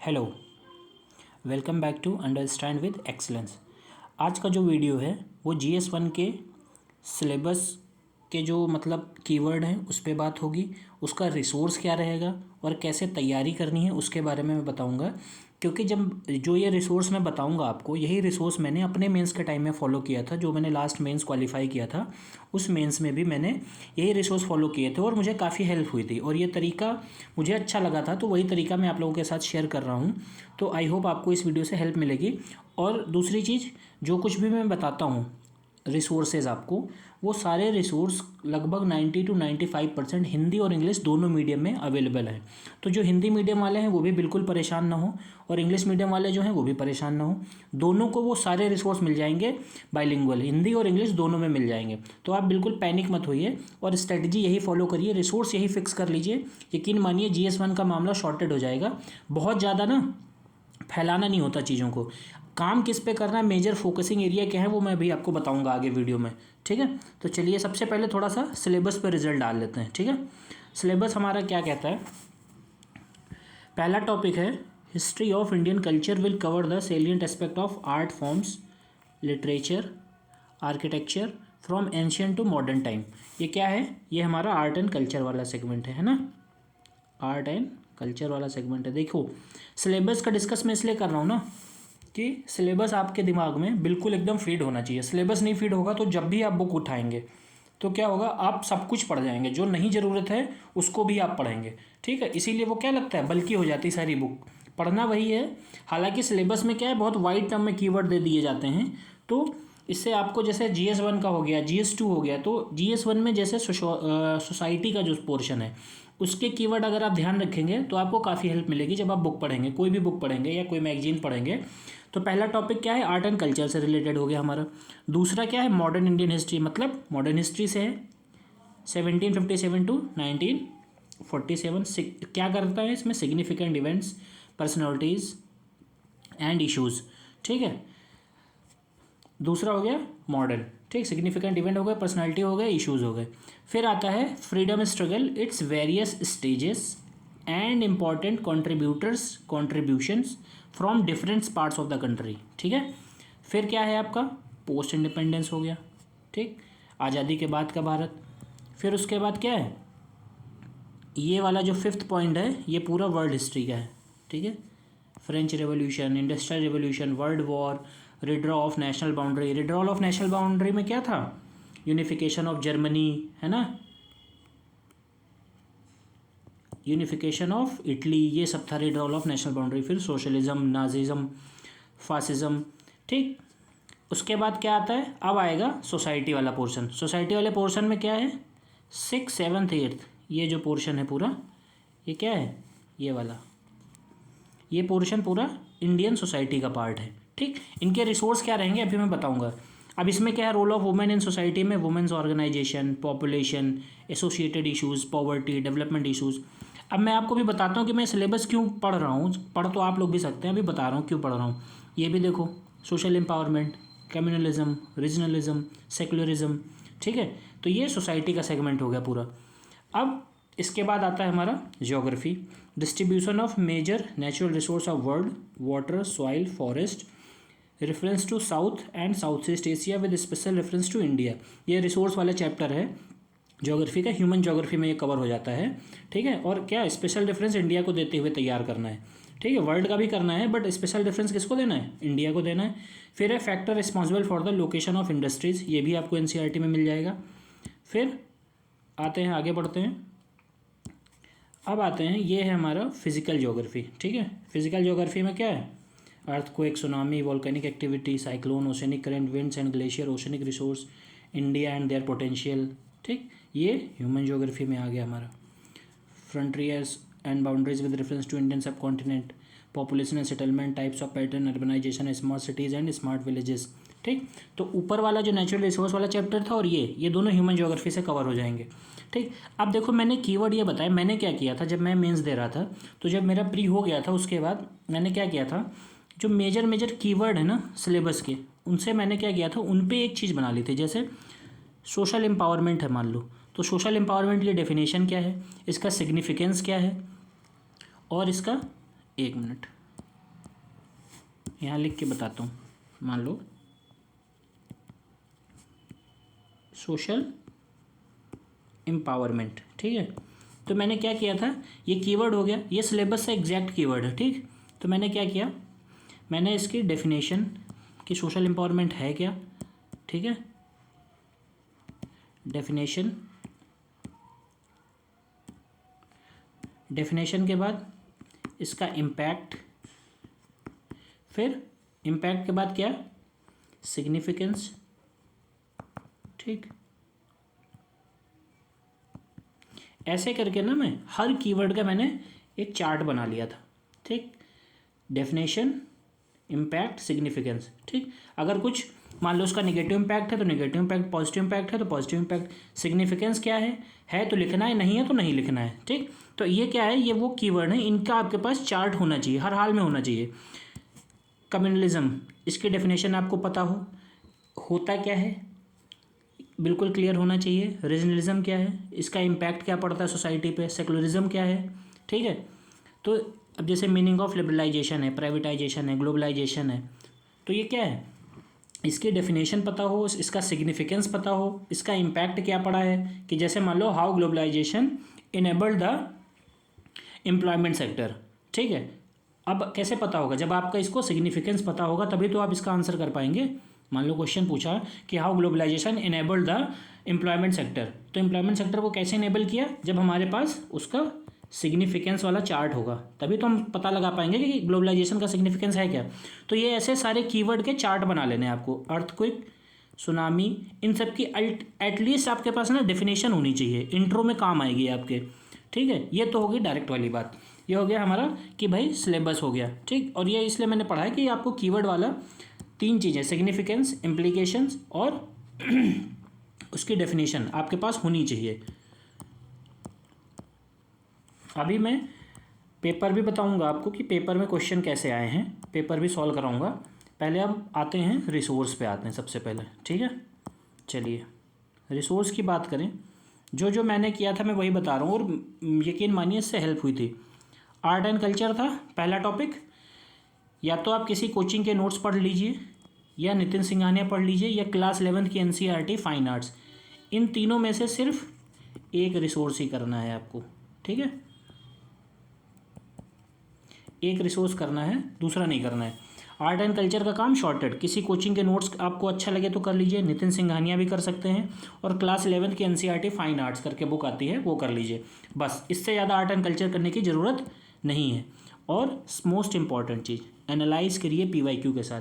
Hello, welcome back to understand with excellence. आज का जो वीडियो है वो GS1 के सिलेबस के जो कीवर्ड हैं उस पे बात होगी। उसका रिसोर्स क्या रहेगा और कैसे तैयारी करनी है उसके बारे में मैं बताऊंगा। क्योंकि जब जो ये रिसोर्स मैं बताऊंगा आपको, यही रिसोर्स मैंने अपने मेंस के टाइम में फ़ॉलो किया था। जो मैंने लास्ट मेंस क्वालिफाई किया था उस मेंस में भी मैंने यही रिसोर्स फॉलो किए थे और मुझे काफ़ी हेल्प हुई थी और ये तरीका मुझे अच्छा लगा था, तो वही तरीका मैं आप लोगों के साथ शेयर कर रहा हूँ। तो आई होप आपको इस वीडियो से हेल्प मिलेगी। और दूसरी चीज़, जो कुछ भी मैं बताता हूँ रिसोर्सेज आपको, वो सारे रिसोर्स लगभग 90 to 95% हिंदी और इंग्लिश दोनों मीडियम में अवेलेबल है। तो जो हिंदी मीडियम वाले हैं वो भी बिल्कुल परेशान ना हो और इंग्लिश मीडियम वाले जो हैं वो भी परेशान ना हो। दोनों को वो सारे रिसोर्स मिल जाएंगे, बाइलिंगुअल हिंदी और इंग्लिश दोनों में मिल जाएंगे। तो आप बिल्कुल पैनिक मत होइए और स्ट्रेटजी यही फॉलो करिए, रिसोर्स यही फिक्स कर लीजिए। यकीन मानिए GS1 का मामला शॉर्टेड हो जाएगा। बहुत ज़्यादा ना फैलाना नहीं होता चीज़ों को। काम किस पे करना है, मेजर फोकसिंग एरिया क्या है, वो मैं अभी आपको बताऊंगा आगे वीडियो में। ठीक है, तो चलिए सबसे पहले थोड़ा सा सिलेबस पे रिजल्ट डाल लेते हैं। ठीक है, सिलेबस हमारा क्या कहता है। पहला टॉपिक है history of Indian culture, will cover the salient aspect of art forms, literature, architecture from ancient to modern time. ये क्या है, ये हमारा आर्ट एंड कल्चर वाला सेगमेंट है ना, आर्ट एंड कल्चर वाला सेगमेंट है। देखो, सिलेबस का डिस्कस मैं इसलिए कर रहा हूँ ना कि सिलेबस आपके दिमाग में बिल्कुल एकदम फीड होना चाहिए। सिलेबस नहीं फीड होगा तो जब भी आप बुक उठाएंगे तो क्या होगा, आप सब कुछ पढ़ जाएंगे, जो नहीं ज़रूरत है उसको भी आप पढ़ेंगे। ठीक है, इसीलिए वो क्या लगता है, बल्कि हो जाती सारी बुक। पढ़ना वही है। हालांकि सिलेबस में क्या है, बहुत वाइड टर्म में कीवर्ड दे दिए जाते हैं। तो इससे आपको जैसे GS1 का हो गया, GS2 हो गया, तो GS1 में जैसे सोसाइटी का जो पोर्शन है उसके कीवर्ड अगर आप ध्यान रखेंगे तो आपको काफ़ी हेल्प मिलेगी जब आप बुक पढ़ेंगे, कोई भी बुक पढ़ेंगे या कोई मैगजीन पढ़ेंगे। तो पहला टॉपिक क्या है, आर्ट एंड कल्चर से रिलेटेड हो गया हमारा। दूसरा क्या है, मॉडर्न इंडियन हिस्ट्री, मतलब मॉडर्न हिस्ट्री से है 1757 टू 1947। क्या करता है इसमें, significant events, personalities and issues. ठीक है, दूसरा हो गया मॉडर्न। ठीक, सिग्निफिकेंट इवेंट हो गए, पर्सनालिटी हो गए, इश्यूज हो गए। फिर आता है freedom struggle, its various stages and important contributions from different parts of the country. ठीक है, फिर क्या है आपका, पोस्ट इंडिपेंडेंस हो गया। ठीक, आज़ादी के बाद का भारत। फिर उसके बाद क्या है, ये वाला जो फिफ्थ पॉइंट है ये पूरा वर्ल्ड हिस्ट्री का है। ठीक है, French revolution, industrial revolution, world war, redraw of national boundary. Redrawal of national boundary में क्या था, यूनिफिकेशन ऑफ जर्मनी, है ना, यूनिफिकेशन ऑफ इटली, ये सब था रिड्रॉल ऑफ नेशनल बाउंड्री। फिर सोशलिज्म, नाजिज्म, फासिज्म। ठीक, उसके बाद क्या आता है, अब आएगा सोसाइटी वाला पोर्शन। सोसाइटी वाले पोर्शन में क्या है, 6th 7th 8th, ये जो पोर्शन है पूरा, ये क्या है, ये वाला, ये पोर्शन पूरा इंडियन सोसाइटी का पार्ट है। ठीक, इनके रिसोर्स क्या रहेंगे अभी मैं बताऊंगा। अब इसमें क्या है, role of women in society में, women's organization, population, associated issues, poverty, development issues. अब मैं आपको भी बताता हूँ कि मैं सिलेबस क्यों पढ़ रहा हूँ, पढ़ तो आप लोग भी सकते हैं, अभी बता रहा हूँ क्यों पढ़ रहा हूँ। ये भी देखो, social empowerment, communalism, regionalism, secularism. ठीक है, तो ये सोसाइटी का सेगमेंट हो गया पूरा। अब इसके बाद आता है हमारा geography, distribution of major natural resource of world, water, soil, forest, reference to south and south east Asia with special reference to India. ये रिसोर्स वाला चैप्टर है ज्योग्राफी का, ह्यूमन ज्योग्राफी में ये कवर हो जाता है। ठीक है, और क्या स्पेशल रेफरेंस इंडिया को देते हुए तैयार करना है। ठीक है, वर्ल्ड का भी करना है बट स्पेशल रेफरेंस किसको देना है, इंडिया को देना है। फिर है factor responsible for the location of industries, ये भी आपको NCERT में मिल जाएगा। फिर आते हैं, आगे बढ़ते हैं। अब आते हैं, ये है हमारा फिजिकल ज्योग्राफी। ठीक है, फिजिकल ज्योग्राफी में क्या है, earthquake, tsunami, volcanic activity, cyclone, oceanic current, winds and glacier, oceanic resource, India and their potential. ठीक, ये ह्यूमन ज्योग्राफी में आ गया हमारा। Frontiers and boundaries with reference to Indian subcontinent, population and settlement, types of pattern, urbanization, smart cities and smart villages. ठीक, तो ऊपर वाला जो नेचुरल रिसोर्स वाला चैप्टर था और ये दोनों ह्यूमन ज्योग्राफी से कवर हो जाएंगे। ठीक, अब देखो मैंने कीवर्ड ये बताया, मैंने क्या किया था जब मैं मेंस दे रहा था, तो जब मेरा प्री हो गया था उसके बाद मैंने क्या किया था, जो मेजर कीवर्ड है ना सिलेबस के, उनसे मैंने क्या किया था, उन पे एक चीज़ बना ली थी। जैसे सोशल एम्पावरमेंट है मान लो, तो सोशल एम्पावरमेंट की डेफिनेशन क्या है, इसका सिग्निफिकेंस क्या है, और इसका, एक मिनट, यहाँ लिख के बताता हूँ। मान लो सोशल एम्पावरमेंट, ठीक है। तो मैंने क्या किया था, ये कीवर्ड हो गया, ये सिलेबस से एग्जैक्ट कीवर्ड है, ठीक। तो मैंने क्या किया, मैंने इसकी डेफिनेशन कि सोशल एम्पावरमेंट है क्या, ठीक है, डेफिनेशन के बाद इसका इम्पैक्ट, फिर इम्पैक्ट के बाद क्या, सिग्निफिकेंस, ठीक। ऐसे करके ना मैं हर कीवर्ड का मैंने एक चार्ट बना लिया था, ठीक। डेफिनेशन, इम्पैक्ट, सिग्निफिकेंस, ठीक। अगर कुछ मान लो उसका नेगेटिव इम्पैक्ट है तो नेगेटिव इम्पैक्ट, पॉजिटिव इम्पैक्ट है तो पॉजिटिव इम्पैक्ट, सिग्निफिकेंस क्या है तो लिखना है, नहीं है तो नहीं लिखना है, ठीक। तो ये क्या है, ये वो कीवर्ड है, इनका आपके पास चार्ट होना चाहिए, हर हाल में होना चाहिए। कम्युनलिज्म, इसकी डेफिनेशन आपको पता होता क्या है, बिल्कुल क्लियर होना चाहिए। रीजनलिज्म क्या है, इसका इम्पैक्ट क्या पड़ता है सोसाइटी पे। सेकुलरिज्म क्या है, ठीक है। तो अब जैसे मीनिंग ऑफ लिबरलाइजेशन है, प्राइवेटाइजेशन है, ग्लोबलाइजेशन है, तो ये क्या है, इसकी डेफिनेशन पता हो, इसका सिग्निफिकेंस पता हो, इसका इम्पैक्ट क्या पड़ा है, कि जैसे मान लो how globalization enabled the employment sector, ठीक है। अब कैसे पता होगा, जब आपका इसको सिग्निफिकेंस पता होगा तभी तो आप इसका आंसर कर पाएंगे। मान लो क्वेश्चन पूछा कि how globalization enabled the employment sector, तो एम्प्लॉयमेंट सेक्टर को कैसे इनेबल किया, जब हमारे पास उसका सिग्निफिकेंस वाला चार्ट होगा तभी तो हम पता लगा पाएंगे कि ग्लोबलाइजेशन का सिग्निफिकेंस है क्या। तो ये ऐसे सारे कीवर्ड के चार्ट बना लेने हैं आपको। अर्थक्वेक, सुनामी, इन सब की एटलीस्ट आपके पास ना डेफिनेशन होनी चाहिए, इंट्रो में काम आएगी आपके, ठीक है। ये तो होगी डायरेक्ट वाली बात। ये हो गया हमारा कि भाई सिलेबस हो गया, ठीक। और ये इसलिए मैंने पढ़ा है कि आपको कीवर्ड वाला 3 चीज़ें, सिग्निफिकेंस, इम्प्लीकेशंस और उसकी डेफिनेशन आपके पास होनी चाहिए। अभी मैं पेपर भी बताऊंगा आपको कि पेपर में क्वेश्चन कैसे आए हैं, पेपर भी सॉल्व कराऊंगा। पहले अब आते हैं रिसोर्स पे, आते हैं सबसे पहले, ठीक है। चलिए रिसोर्स की बात करें, जो जो मैंने किया था मैं वही बता रहा हूँ, और यकीन मानिए इससे हेल्प हुई थी। आर्ट एंड कल्चर था पहला टॉपिक, या तो आप किसी कोचिंग के नोट्स पढ़ लीजिए, या नितिन सिंघानिया पढ़ लीजिए, या क्लास 11th की NCERT फाइन आर्ट्स, इन तीनों में से सिर्फ एक रिसोर्स ही करना है आपको, ठीक है। एक रिसोर्स करना है, दूसरा नहीं करना है। आर्ट एंड कल्चर का काम शॉर्टेड, किसी कोचिंग के नोट्स आपको अच्छा लगे तो कर लीजिए, नितिन सिंघानिया भी कर सकते हैं, और क्लास 11th की NCERT फाइन आर्ट्स करके बुक आती है वो कर लीजिए, बस। इससे ज़्यादा आर्ट एंड कल्चर करने की ज़रूरत नहीं है। और मोस्ट इंपॉर्टेंट चीज़, एनालाइज करिए PYQ के साथ।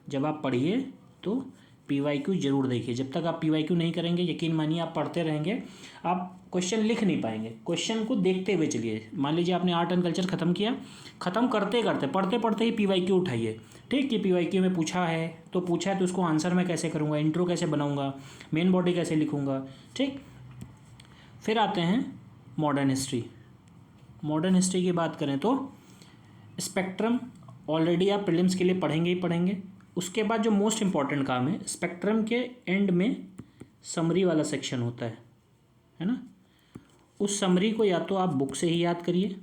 जब आप पढ़िए तो PYQ जरूर देखिए। जब तक आप PYQ नहीं करेंगे, यकीन मानिए आप पढ़ते रहेंगे, आप क्वेश्चन लिख नहीं पाएंगे। क्वेश्चन को देखते हुए चलिए। मान लीजिए आपने आर्ट एंड कल्चर खत्म किया, खत्म करते करते पढ़ते पढ़ते ही PYQ उठाइए, ठीक। कि PYQ में पूछा है तो उसको आंसर मैं कैसे करूँगा, इंट्रो कैसे बनाऊँगा, मेन बॉडी कैसे लिखूँगा, ठीक। फिर आते हैं मॉडर्न हिस्ट्री। मॉडर्न हिस्ट्री की बात करें तो स्पेक्ट्रम ऑलरेडी आप प्रीलिम्स के लिए पढ़ेंगे ही पढ़ेंगे। उसके बाद जो मोस्ट इंपॉर्टेंट काम है, स्पेक्ट्रम के एंड में समरी वाला सेक्शन होता है ना। उस समरी को या तो आप बुक से ही याद करिए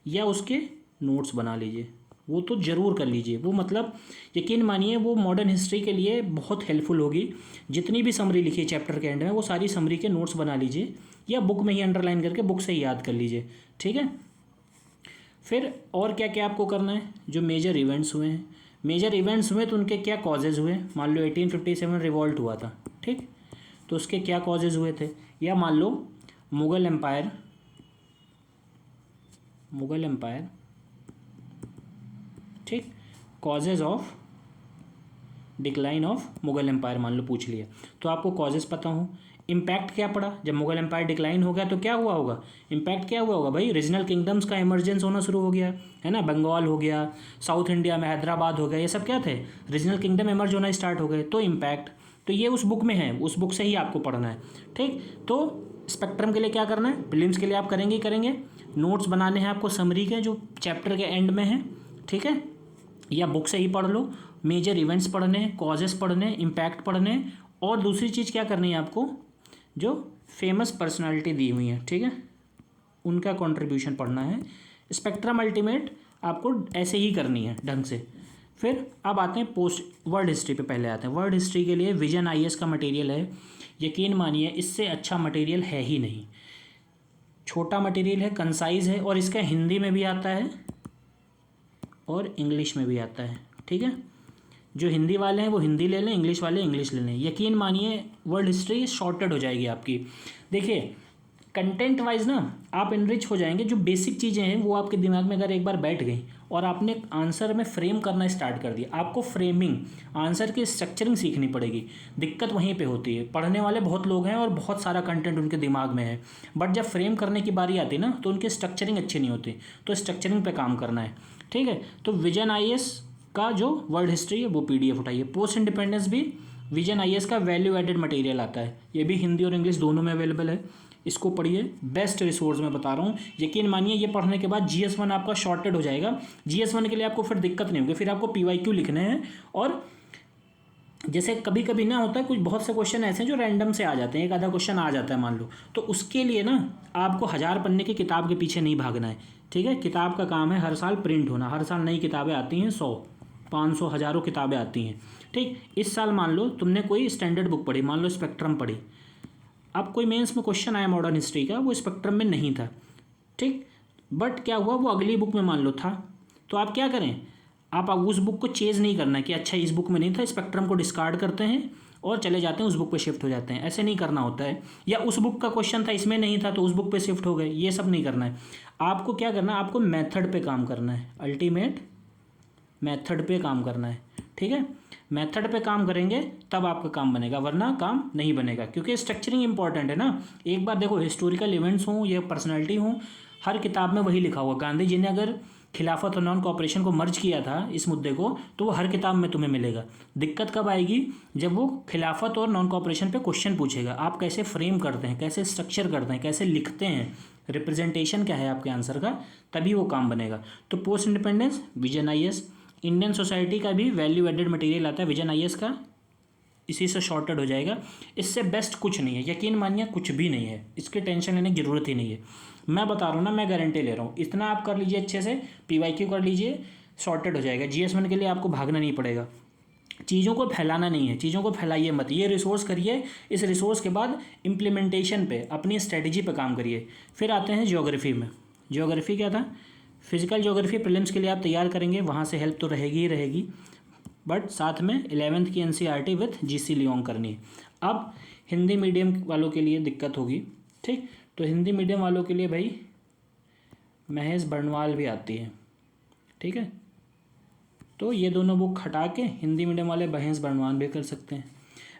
या उसके नोट्स बना लीजिए, वो तो ज़रूर कर लीजिए। वो मतलब यकीन मानिए वो मॉडर्न हिस्ट्री के लिए बहुत हेल्पफुल होगी। जितनी भी समरी लिखी है चैप्टर के एंड में, वो सारी समरी के नोट्स बना लीजिए या बुक में ही अंडरलाइन करके बुक से ही याद कर लीजिए, ठीक है। फिर और क्या क्या आपको करना है, जो मेजर इवेंट्स हुए हैं, मेजर इवेंट्स हुए तो उनके क्या कॉजेज़ हुए। मान लो 1857 रिवॉल्ट हुआ था, ठीक, तो उसके क्या कॉजेज़ हुए थे। या मान लो मुग़ल एम्पायर, ठीक, causes of decline of Mughal empire मान लो पूछ लिया, तो आपको कॉजेज़ पता हो। इम्पैक्ट क्या पड़ा, जब मुग़ल एम्पायर डिक्लाइन हो गया तो क्या हुआ होगा, इम्पैक्ट क्या हुआ होगा भाई, रीजनल किंगडम्स का इमरजेंस होना शुरू हो गया, है ना। बंगाल हो गया, साउथ इंडिया में हैदराबाद हो गया, ये सब क्या थे, रीजनल किंगडम इमर्ज होना स्टार्ट हो गए, तो इम्पैक्ट। तो ये उस बुक में है, उस बुक से ही आपको पढ़ना है, ठीक। तो स्पेक्ट्रम के लिए क्या करना है, प्रीलिम्स के लिए आप करेंगे ही करेंगे, नोट्स बनाने हैं आपको समरी के जो चैप्टर के एंड में है, ठीक है, या बुक से ही पढ़ लो। मेजर इवेंट्स पढ़ने, कॉजेस पढ़ने, इम्पैक्ट पढ़ने, और दूसरी चीज़ क्या करनी है आपको, जो फेमस पर्सनालिटी दी हुई है, ठीक है, उनका कंट्रीब्यूशन पढ़ना है। स्पेक्ट्रम अल्टीमेट आपको ऐसे ही करनी है ढंग से। फिर अब आते हैं पोस्ट वर्ड हिस्ट्री पे, पहले आते हैं वर्ड हिस्ट्री के लिए विजन आईएएस का मटेरियल है, यकीन मानिए इससे अच्छा मटेरियल है ही नहीं। छोटा मटेरियल है, कंसाइज है, और इसका हिंदी में भी आता है और इंग्लिश में भी आता है। ठीक है, जो हिंदी वाले हैं वो हिंदी ले लें, इंग्लिश वाले इंग्लिश ले लें। यकीन मानिए वर्ल्ड हिस्ट्री शॉर्टेड हो जाएगी आपकी। देखिए कंटेंट वाइज ना आप इनरिच हो जाएंगे, जो बेसिक चीज़ें हैं वो आपके दिमाग में अगर एक बार बैठ गई और आपने आंसर में फ्रेम करना स्टार्ट कर दिया, आपको फ्रेमिंग आंसर की स्ट्रक्चरिंग सीखनी पड़ेगी। दिक्कत वहीं पे होती है, पढ़ने वाले बहुत लोग हैं और बहुत सारा कंटेंट उनके दिमाग में है, बट जब फ्रेम करने की बारी आती है ना तो उनकी स्ट्रक्चरिंग अच्छी नहीं होती, तो स्ट्रक्चरिंग पे काम करना है। ठीक है, तो विजन आईएएस का जो वर्ल्ड हिस्ट्री है वो पीडीएफ उठाइए। पोस्ट इंडिपेंडेंस भी विजन आईएएस का वैल्यू एडेड मटेरियल आता है, ये भी हिंदी और इंग्लिश दोनों में अवेलेबल है, इसको पढ़िए। बेस्ट रिसोर्स मैं बता रहा हूँ, यकीन मानिए ये पढ़ने के बाद GS1 आपका शॉर्टेड हो जाएगा। GS1 के लिए आपको फिर दिक्कत नहीं होगी, फिर आपको PYQ लिखने हैं। और जैसे कभी कभी ना होता है कुछ बहुत से क्वेश्चन ऐसे हैं जो रैंडम से आ जाते हैं, एक आधा क्वेश्चन आ जाता है मान लो, तो उसके लिए ना आपको 1000 पन्ने की किताब के पीछे नहीं भागना है। ठीक है, किताब का काम है हर साल प्रिंट होना, हर साल नई किताबें आती हैं, 100 500 हज़ारों किताबें आती हैं। ठीक, इस साल मान लो तुमने कोई स्टैंडर्ड बुक पढ़ी, मान लो स्पेक्ट्रम पढ़ी, अब कोई मेंस में क्वेश्चन आया मॉडर्न हिस्ट्री का, वो स्पेक्ट्रम में नहीं था। ठीक, बट क्या हुआ वो अगली बुक में मान लो था, तो आप क्या करें, आप अब उस बुक को चेज नहीं करना है कि अच्छा इस बुक में नहीं था, स्पेक्ट्रम को डिस्कार्ड करते हैं और चले जाते हैं उस बुक पे शिफ्ट हो जाते हैं, ऐसे नहीं करना होता है। या उस बुक का क्वेश्चन था इसमें नहीं था तो उस बुक पे शिफ्ट हो गए, ये सब नहीं करना है। आपको क्या करना है, आपको मेथड पे काम करना है, अल्टीमेट मेथड पे काम करना है। ठीक है, मेथड पे काम करेंगे तब आपका काम बनेगा, वरना काम नहीं बनेगा, क्योंकि स्ट्रक्चरिंग इंपॉर्टेंट है ना। एक बार देखो हिस्टोरिकल इवेंट्स हों या पर्सनैलिटी हों, हर किताब में वही लिखा हुआ। गांधी जी ने अगर खिलाफत और नॉन कॉपरेशन को मर्ज किया था इस मुद्दे को, तो वो हर किताब में तुम्हें मिलेगा। दिक्कत कब आएगी, जब वो खिलाफत और नॉन कॉपरेशन पे क्वेश्चन पूछेगा, आप कैसे फ्रेम करते हैं, कैसे स्ट्रक्चर करते हैं, कैसे लिखते हैं, रिप्रेजेंटेशन क्या है आपके आंसर का, तभी वो काम बनेगा। तो post independence vision IAS, Indian society का भी वैल्यू एडेड मटेरियल आता है विजन आईएएस का, इसी से शॉर्टेड हो जाएगा। इससे बेस्ट कुछ नहीं है, यकीन मानिए कुछ भी नहीं है, इसकी टेंशन लेने की ज़रूरत ही नहीं है। मैं बता रहा हूँ ना, मैं गारंटी ले रहा हूँ, इतना आप कर लीजिए अच्छे से, PYQ कर लीजिए, शॉर्टेड हो जाएगा। GS1 के लिए आपको भागना नहीं पड़ेगा, चीज़ों को फैलाना नहीं है, चीज़ों को फैलाइए मत, ये रिसोर्स करिए, इस रिसोर्स के बाद इम्प्लीमेंटेशन पे, अपनी स्ट्रेटजी पे काम करिए। फिर आते हैं ज्योग्राफी में। ज्योग्राफी क्या था, फिजिकल ज्योग्राफी प्रीलिम्स के लिए आप तैयार करेंगे, वहाँ से हेल्प तो रहेगी ही रहेगी, बट साथ में 11th की NCERT विथ GC लियोंग करनी है। अब हिंदी मीडियम वालों के लिए दिक्कत होगी। ठीक, तो हिंदी मीडियम वालों के लिए भाई महेश बर्णवाल भी आती है। ठीक है, तो ये दोनों बुक हटा के हिंदी मीडियम वाले महेश बर्णवाल भी कर सकते हैं,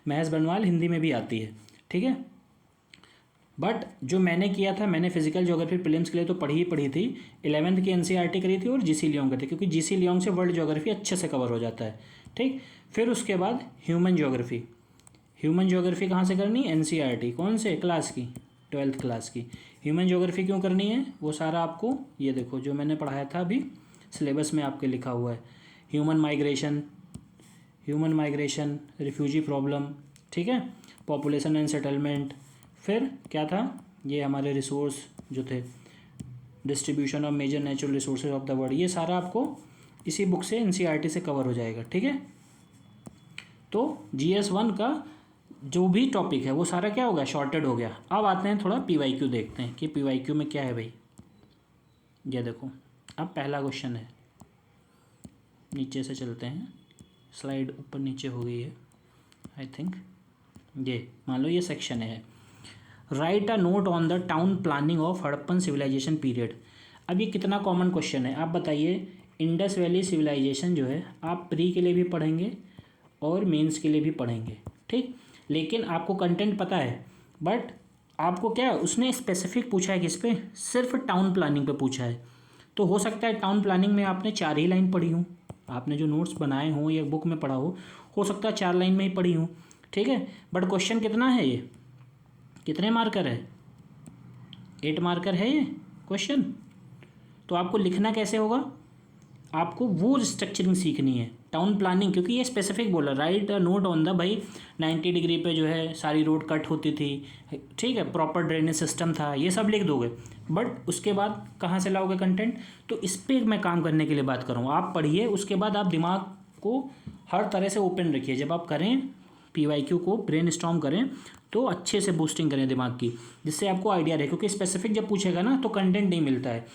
महेश बर्णवाल हिंदी में भी आती है। ठीक है, बट जो मैंने किया था, मैंने फिजिकल ज्योग्राफी प्रीलिम्स के लिए तो पढ़ी ही पढ़ी थी, 11th की NCERT करी थी और GC लियोंग की थी, क्योंकि GC लियोंग से वर्ल्ड ज्योग्राफी अच्छे से कवर हो जाता है। ठीक, फिर उसके बाद ह्यूमन ज्योग्राफी। ह्यूमन ज्योग्राफी कहाँ से करनी है, NCERT, कौन से क्लास की, 12th क्लास की। ह्यूमन ज्योग्राफी क्यों करनी है, वो सारा आपको ये देखो जो मैंने पढ़ाया था अभी सिलेबस में आपके लिखा हुआ है। ह्यूमन माइग्रेशन, रिफ्यूजी प्रॉब्लम, ठीक है, पॉपुलेशन एंड सेटलमेंट, फिर क्या था, ये हमारे रिसोर्स जो थे, distribution of major natural resources of the world, ये सारा आपको इसी बुक से NCERT से कवर हो जाएगा। ठीक है, तो GS1 का जो भी टॉपिक है वो सारा क्या हो गया, शॉर्टेड हो गया। अब आते हैं थोड़ा PYQ देखते हैं कि PYQ में क्या है भाई। ये देखो, अब पहला क्वेश्चन है, नीचे से चलते हैं, स्लाइड ऊपर नीचे हो गई है आई थिंक। ये मान लो ये सेक्शन है, write a note on the town planning of Harappan civilization period. अब ये कितना कॉमन क्वेश्चन है, आप बताइए। इंडस वैली सिविलाइजेशन जो है आप प्री के लिए भी पढ़ेंगे और मेंस के लिए भी पढ़ेंगे। ठीक, लेकिन आपको कंटेंट पता है, बट आपको क्या है, उसने स्पेसिफिक पूछा है किस पे, सिर्फ टाउन प्लानिंग पे पूछा है। तो हो सकता है टाउन प्लानिंग में आपने 4 ही लाइन पढ़ी हूँ, आपने जो नोट्स बनाए हों या बुक में पढ़ा हो सकता है 4 लाइन में ही पढ़ी हूँ। ठीक है, बट क्वेश्चन कितना है, ये कितने मार्कर है, 8 मार्कर है ये क्वेश्चन। तो आपको लिखना कैसे होगा, आपको वो स्ट्रक्चरिंग सीखनी है। टाउन प्लानिंग, क्योंकि ये स्पेसिफिक बोला, right a note on the, भाई 90 डिग्री पे जो है सारी रोड कट होती थी, ठीक है, प्रॉपर ड्रेनेज सिस्टम था, ये सब लिख दोगे। बट उसके बाद कहाँ से लाओगे कंटेंट? तो इस पर मैं काम करने के लिए बात कर रहा हूँ। आप पढ़िए, उसके बाद आप दिमाग को हर तरह से ओपन रखिए। जब आप करें PYQ को ब्रेन स्टॉर्म करें तो अच्छे से बूस्टिंग करें दिमाग की, जिससे आपको आइडिया रहे, क्योंकि स्पेसिफिक जब पूछेगा ना तो कंटेंट नहीं मिलता है।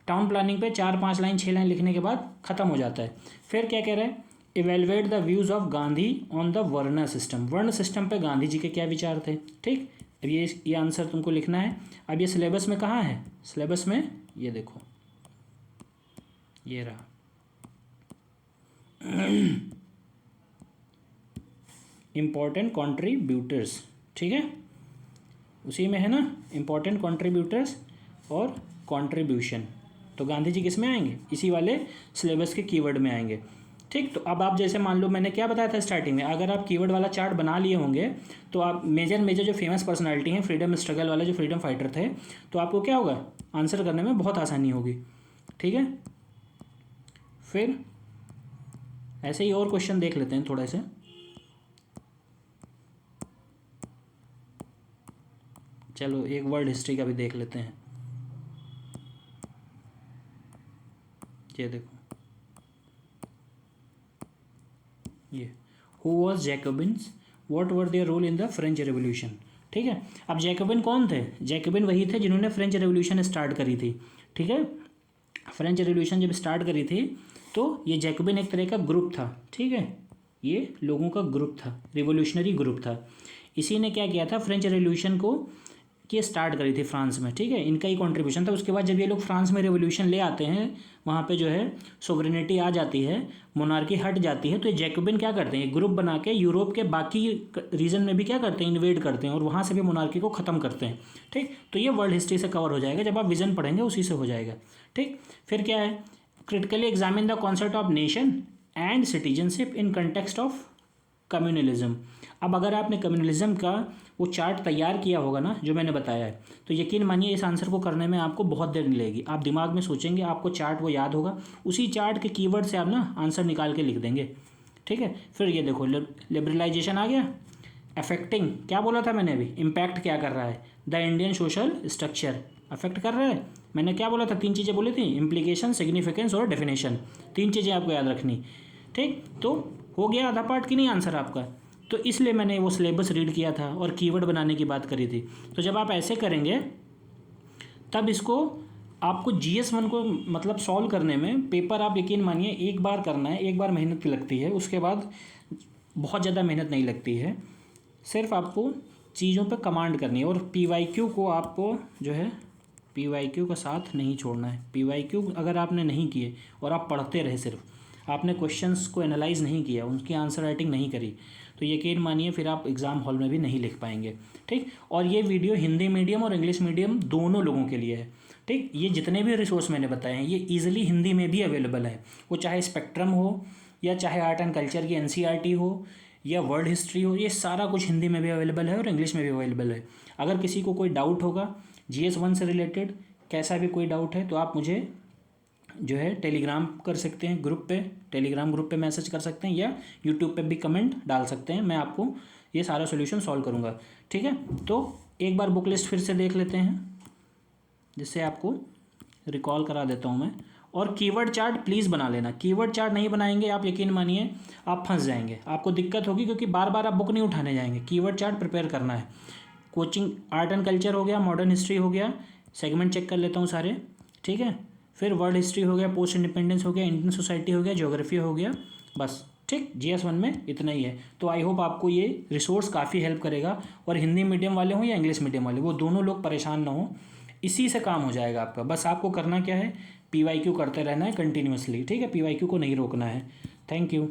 टाउन प्लानिंग पे 4-5 लाइन 6 लाइन लिखने के बाद खत्म हो जाता है। फिर क्या कह रहा है? Evaluate the views of Gandhi on the वर्ण सिस्टम। वर्ण सिस्टम पे गांधी जी के क्या विचार थे, ठीक। अब ये आंसर तुमको लिखना है। अब ये सिलेबस में कहाँ है? सिलेबस में ये देखो, ये रहा। इम्पॉर्टेंट कॉन्ट्रीब्यूटर्स, ठीक है, उसी में है ना, इम्पॉर्टेंट कॉन्ट्रीब्यूटर्स और कॉन्ट्रीब्यूशन। तो गांधी जी किस में आएंगे? इसी वाले सिलेबस के कीवर्ड में आएंगे, ठीक। तो अब आप जैसे मान लो मैंने क्या बताया था स्टार्टिंग में, अगर आप कीवर्ड वाला चार्ट बना लिए होंगे तो आप मेजर जो फेमस पर्सनालिटी हैं, फ्रीडम स्ट्रगल वाले जो फ्रीडम फाइटर थे, तो आपको क्या होगा, आंसर करने में बहुत आसानी होगी, ठीक है। फिर ऐसे ही और क्वेश्चन देख लेते हैं थोड़े से। चलो एक वर्ल्ड हिस्ट्री का भी देख लेते हैं। ये देखो, ये who was Jacobins, what were their role in the French revolution, ठीक है। अब जैकोबिन कौन थे? जैकोबिन वही थे जिन्होंने फ्रेंच रेवोल्यूशन स्टार्ट करी थी, ठीक है। फ्रेंच रेवोल्यूशन जब स्टार्ट करी थी तो ये जैकोबिन एक तरह का ग्रुप था, ठीक है, ये लोगों का ग्रुप था, रिवोल्यूशनरी ग्रुप था। इसी ने क्या किया था, फ्रेंच रेवोल्यूशन को ये स्टार्ट करी थी फ्रांस में, ठीक है, इनका ही कंट्रीब्यूशन था। उसके बाद जब ये लोग फ्रांस में रेवोल्यूशन ले आते हैं, वहाँ पे जो है सोवरेनिटी आ जाती है, मोनार्की हट जाती है, तो ये जैकोबिन क्या करते हैं, ये ग्रुप बना के यूरोप के बाकी रीजन में भी क्या करते हैं, इन्वेड करते हैं और वहाँ से भी मोनार्की को ख़त्म करते हैं, ठीक। तो ये वर्ल्ड हिस्ट्री से कवर हो जाएगा, जब आप विजन पढ़ेंगे उसी से हो जाएगा, ठीक। फिर क्या है, critically examine the concept of nation and citizenship in context of communalism. अब अगर आपने कम्युनलिज्म का वो चार्ट तैयार किया होगा ना, जो मैंने बताया है, तो यकीन मानिए इस आंसर को करने में आपको बहुत देर लगेगी। आप दिमाग में सोचेंगे, आपको चार्ट वो याद होगा, उसी चार्ट के कीवर्ड से आप ना आंसर निकाल के लिख देंगे, ठीक है। फिर ये देखो, लिबरलाइजेशन आ गया, अफेक्टिंग, क्या बोला था मैंने अभी, इम्पैक्ट क्या कर रहा है, the Indian social structure, affect कर रहा है। मैंने क्या बोला था, 3 चीज़ें बोली थी, इम्प्लीकेशन, सिग्निफिकेंस और डेफिनेशन, 3 चीज़ें आपको याद रखनी, ठीक। तो हो गया आधा पार्ट की नहीं आंसर आपका। तो इसलिए मैंने वो सिलेबस रीड किया था और कीवर्ड बनाने की बात करी थी। तो जब आप ऐसे करेंगे तब इसको आपको GS1 को मतलब सॉल्व करने में पेपर, आप यकीन मानिए एक बार करना है, एक बार मेहनत लगती है, उसके बाद बहुत ज़्यादा मेहनत नहीं लगती है, सिर्फ आपको चीज़ों पे कमांड करनी है। और PYQ को आपको जो है PYQ का साथ नहीं छोड़ना है। PYQ अगर आपने नहीं किए और आप पढ़ते रहे, सिर्फ आपने क्वेश्चंस को एनालाइज नहीं किया, उनकी आंसर राइटिंग नहीं करी, तो यकीन मानिए फिर आप एग्ज़ाम हॉल में भी नहीं लिख पाएंगे, ठीक। और ये वीडियो हिंदी मीडियम और इंग्लिश मीडियम दोनों लोगों के लिए है, ठीक। ये जितने भी रिसोर्स मैंने बताए हैं ये ईजिली हिंदी में भी अवेलेबल है, वो चाहे स्पेक्ट्रम हो या चाहे आर्ट एंड कल्चर की NCERT हो या वर्ल्ड हिस्ट्री हो, ये सारा कुछ हिंदी में भी अवेलेबल है और इंग्लिश में भी अवेलेबल है। अगर किसी को कोई डाउट होगा GS1 से रिलेटेड, कैसा भी कोई डाउट है, तो आप मुझे जो है टेलीग्राम कर सकते हैं ग्रुप पे, टेलीग्राम ग्रुप पे मैसेज कर सकते हैं, या यूट्यूब पे भी कमेंट डाल सकते हैं, मैं आपको ये सारा सॉल्यूशन सॉल्व करूँगा, ठीक है। तो एक बार बुक लिस्ट फिर से देख लेते हैं, जिससे आपको रिकॉल करा देता हूँ मैं। और कीवर्ड चार्ट प्लीज़ बना लेना, कीवर्ड चार्ट नहीं बनाएंगे आप यकीन मानिए आप फंस जाएंगे, आपको दिक्कत होगी, क्योंकि बार बार आप बुक नहीं उठाने जाएंगे, कीवर्ड चार्ट प्रिपेयर करना है। कोचिंग आर्ट एंड कल्चर हो गया, मॉडर्न हिस्ट्री हो गया, सेगमेंट चेक कर लेता हूँ सारे, ठीक है। फिर वर्ल्ड हिस्ट्री हो गया, पोस्ट इंडिपेंडेंस हो गया, इंडियन सोसाइटी हो गया, ज्योग्राफी हो गया, बस, ठीक। GS1 में इतना ही है। तो आई होप आपको ये रिसोर्स काफ़ी हेल्प करेगा, और हिंदी मीडियम वाले हों या इंग्लिश मीडियम वाले, वो दोनों लोग परेशान ना हो, इसी से काम हो जाएगा आपका। बस आपको करना क्या है, PYQ करते रहना है कंटिन्यूसली, ठीक है, PYQ को नहीं रोकना है। Thank you.